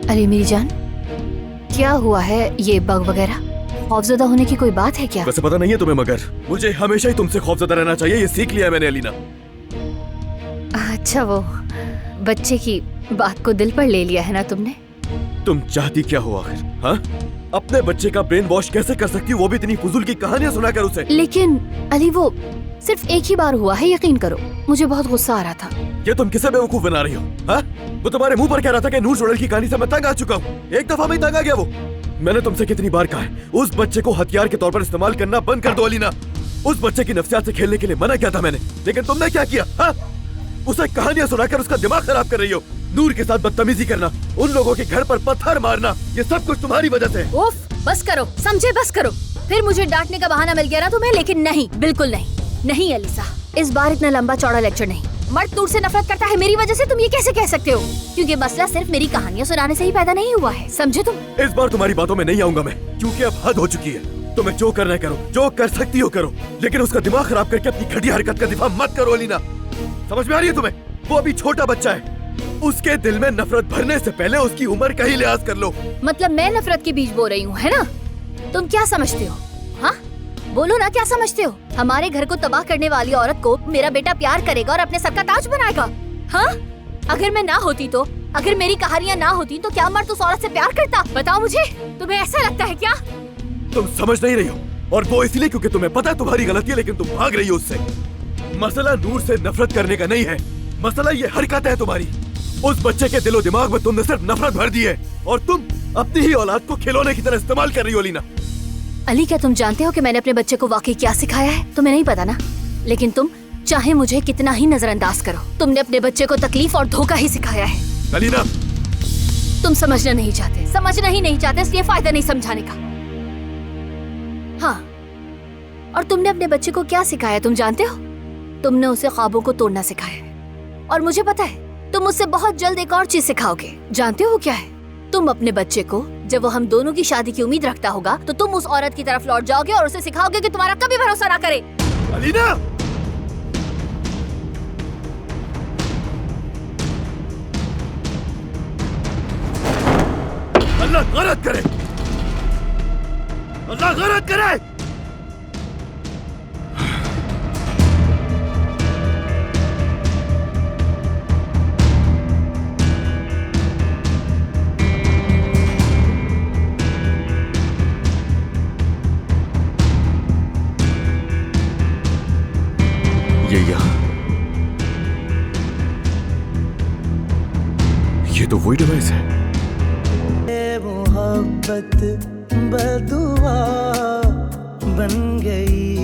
अली मेरी जान, क्या हुआ है? ये बग वगैरह खौफजदा होने की कोई बात है क्या? वैसे पता नहीं है तुम्हें, मगर मुझे हमेशा ही तुमसे खौफजदा रहना चाहिए, ये सीख लिया है मैंने अलीना। अच्छा, वो बच्चे की बात को दिल पर ले लिया है ना तुमने? तुम चाहती क्या हो आखिर? हाँ, अपने बच्चे का ब्रेन वॉश कैसे कर सकती हो, वो भी इतनी फजूल की कहानियां सुनाकर उसे? लेकिन अली वो सिर्फ एक ही बार हुआ है, यकीन करो। मुझे बहुत गुस्सा आ रहा था। ये तुम किसे बेवकूफ बना रही हो? हाँ, वो तुम्हारे मुंह पर कह रहा था कि नूर जोड़ल की कहानी से मैं तंग आ चुका हूँ। एक दफा में तंग आ गया वो। मैंने तुमसे कितनी बार कहा है, उस बच्चे को हथियार के तौर पर इस्तेमाल करना बंद कर दो अलीना। उस बच्चे की नफ्सियात से खेलने के लिए मना किया था मैंने, लेकिन तुमने क्या किया? हाँ, उसे कहानियां सुनाकर उसका दिमाग खराब कर रही हो। नूर के साथ बदतमीजी करना, उन लोगों के घर पर पत्थर मारना, ये सब कुछ तुम्हारी वजह से। उफ, बस करो, समझे? बस करो। फिर मुझे डांटने का बहाना मिल गया ना तुम्हें, लेकिन नहीं, बिल्कुल नहीं। नहीं अलीसा, इस बार इतना लंबा चौड़ा लेक्चर नहीं। मर्द नूर से नफरत करता है मेरी वजह से, तुम ये कैसे कह सकते हो? क्योंकि मसला सिर्फ मेरी कहानियां सुनाने से ही पैदा नहीं हुआ है, समझे तुम? इस बार तुम्हारी बातों में नहीं आऊंगा मैं, क्योंकि अब हद हो चुकी है। तुम्हें जो करना है करो, जो कर सकती हो करो, लेकिन उसका दिमाग खराब करके अपनी घटिया हरकत का दिफा मत करो अलीना। समझ में आ रही है तुम्हें? वो अभी छोटा बच्चा है, उसके दिल में नफरत भरने से पहले उसकी उम्र का ही लिहाज कर लो। मतलब मैं नफरत के बीज बो रही हूँ, है ना? तुम क्या समझते हो? हाँ, बोलो ना, क्या समझते हो? हमारे घर को तबाह करने वाली औरत को मेरा बेटा प्यार करेगा और अपने सर का ताज बनाएगा? हाँ, अगर मैं ना होती तो, अगर मेरी कहानियाँ ना होती तो क्या मर्द उस औरत से प्यार करता? बताओ मुझे, तुम्हें ऐसा लगता है क्या? तुम समझ नहीं रही हो, और वो इसलिए क्योंकि तुम्हें पता है तुम्हारी गलती है, लेकिन तुम भाग रही हो उससे। मसला नूर से नफरत करने का नहीं है, मसला ये हरकत है तुम्हारी। उस बच्चे के दिलो दिमाग में तुमने सिर्फ नफरत भर दी है, और तुम अपनी ही औलाद को खिलौने की तरह इस्तेमाल कर रही हो अलीना। अली, क्या तुम जानते हो कि मैंने अपने बच्चे को वाकई क्या सिखाया है? तुम्हें नहीं पता ना, लेकिन तुम चाहे मुझे कितना ही नजरअंदाज करो, तुमने अपने बच्चे को तकलीफ और धोखा ही सिखाया है। अलीना, तुम समझना नहीं चाहते, समझना ही नहीं चाहते, इसलिए फायदा नहीं समझाने का। हाँ, और तुमने अपने बच्चे को क्या सिखाया तुम जानते हो? तुमने उसे ख्वाबों को तोड़ना सिखाया है, और मुझे पता है तुम मुझसे बहुत जल्द एक और चीज सिखाओगे। जानते हो क्या है? तुम अपने बच्चे को, जब वो हम दोनों की शादी की उम्मीद रखता होगा, तो तुम उस औरत की तरफ लौट जाओगे और उसे सिखाओगे कि तुम्हारा कभी भरोसा ना करे। अलीना, अल्लाह गलत करे, अल्लाह गलत करे। ये तो वही डिवाइस है। मोहब्बत बदुआ बन गई